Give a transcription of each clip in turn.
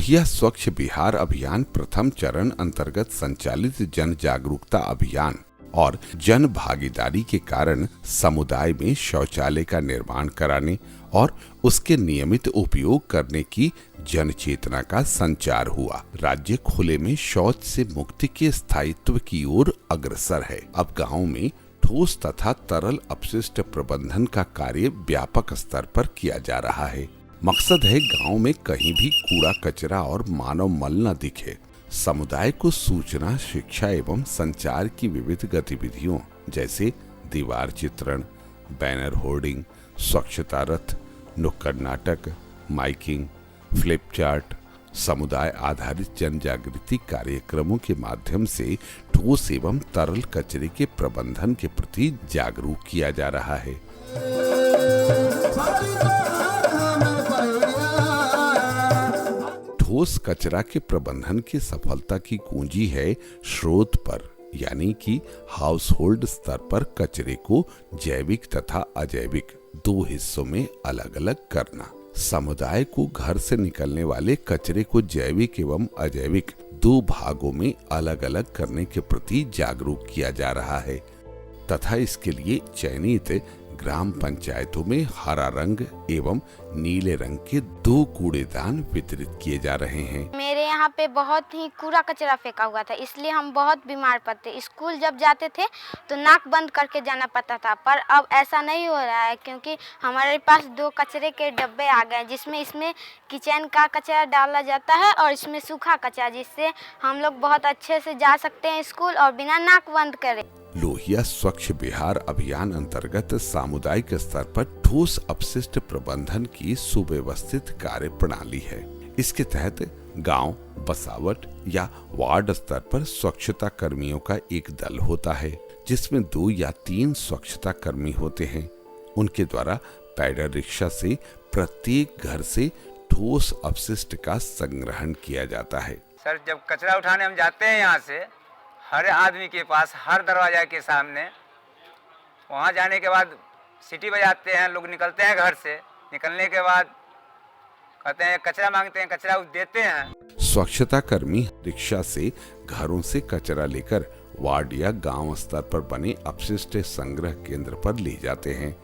लोहिया स्वच्छ बिहार अभियान प्रथम चरण अंतर्गत संचालित जन जागरूकता अभियान और जन भागीदारी के कारण समुदाय में शौचालय का निर्माण कराने और उसके नियमित उपयोग करने की जन चेतना का संचार हुआ। राज्य खुले में शौच से मुक्ति के स्थायित्व की ओर अग्रसर है। अब गांव में ठोस तथा तरल अपशिष्ट प्रबंधन का कार्य व्यापक स्तर पर किया जा रहा है। मकसद है गांव में कहीं भी कूड़ा कचरा और मानव मल न दिखे। समुदाय को सूचना, शिक्षा एवं संचार की विविध गतिविधियों जैसे दीवार चित्रण, बैनर होर्डिंग, स्वच्छता रथ, नुक्कड़ नाटक, माइकिंग, फ्लिप चार्ट, समुदाय आधारित जन जागृति कार्यक्रमों के माध्यम से ठोस एवं तरल कचरे के प्रबंधन के प्रति जागरूक किया जा रहा है। ठोस कचरा के प्रबंधन की सफलता की कुंजी है स्रोत पर यानी कि हाउस होल्ड स्तर पर कचरे को जैविक तथा अजैविक दो हिस्सों में अलग अलग करना। समुदाय को घर से निकलने वाले कचरे को जैविक एवं अजैविक दो भागों में अलग अलग करने के प्रति जागरूक किया जा रहा है तथा इसके लिए चयनित ग्राम पंचायतों में हरा रंग एवं नीले रंग के दो कूड़ेदान वितरित किए जा रहे हैं। मेरे यहाँ पे बहुत ही कूड़ा कचरा फेंका हुआ था, इसलिए हम बहुत बीमार पड़ते। स्कूल जब जाते थे तो नाक बंद करके जाना पड़ता था, पर अब ऐसा नहीं हो रहा है क्योंकि हमारे पास दो कचरे के डब्बे आ गए जिसमें किचन का कचरा डाला जाता है और इसमें सूखा कचरा, जिससे हम लोग बहुत अच्छे से जा सकते हैं स्कूल और बिना नाक बंद करे। लोहिया स्वच्छ बिहार अभियान अंतर्गत सामुदायिक स्तर पर ठोस अपशिष्ट प्रबंधन की सुव्यवस्थित कार्य प्रणाली है। इसके तहत गांव, बसावट या वार्ड स्तर पर स्वच्छता कर्मियों का एक दल होता है जिसमें 2 या 3 स्वच्छता कर्मी होते हैं। उनके द्वारा पैडल रिक्शा से प्रत्येक घर से ठोस अपशिष्ट का संग्रहण किया जाता है। सर, जब कचरा उठाने हम जाते हैं यहाँ से हर आदमी के पास, हर दरवाजा के सामने, वहाँ जाने के बाद सीटी बजाते हैं, लोग निकलते हैं घर से। निकलने के बाद कहते हैं कचरा मांगते हैं, कचरा देते हैं। स्वच्छता कर्मी रिक्शा से घरों से कचरा लेकर वार्ड या गांव स्तर पर बने अपशिष्ट संग्रह केंद्र पर ले जाते हैं।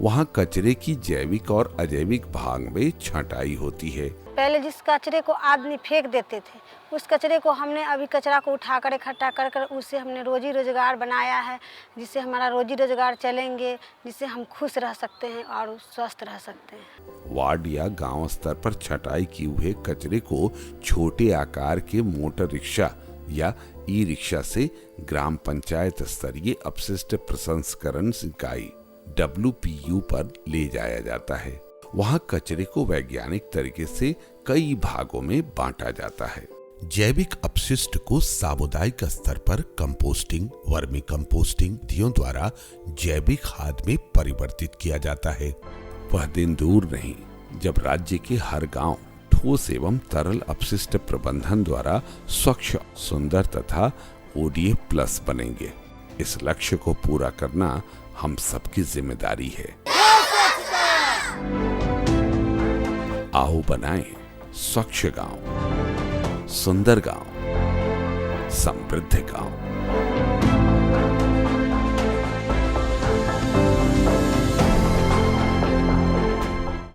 वहां कचरे की जैविक और अजैविक भाग में छंटाई होती है। पहले जिस कचरे को आदमी फेंक देते थे, उस कचरे को हमने अभी कचरा को उठाकर इकट्ठा कर कर उससे हमने रोजी रोजगार बनाया है, जिससे हमारा रोजी रोजगार चलेंगे, जिससे हम खुश रह सकते हैं और स्वस्थ रह सकते हैं। वार्ड या गांव स्तर पर छंटाई किए हुए कचरे को छोटे आकार के मोटर रिक्शा या ई रिक्शा से ग्राम पंचायत स्तरीय अपशिष्ट प्रसंस्करण इकाई WPU पर ले जाया जाता है। वहां कचरे को वैज्ञानिक तरीके से कई भागों में बांटा जाता है। जैविक अपशिष्ट को सामुदायिक स्तर पर कंपोस्टिंग, वर्मी कंपोस्टिंग विधियों द्वारा जैविक खाद में परिवर्तित किया जाता है। वह दिन दूर नहीं जब राज्य के हर गांव ठोस एवं तरल अपशिष्ट प्रबंधन द्वारा स्वच्छ, सुंदर तथा ODA+ बनेंगे। इस लक्ष्य को पूरा करना हम सबकी जिम्मेदारी है। आओ बनाएं स्वच्छ गांव, सुंदर गांव, समृद्ध गांव।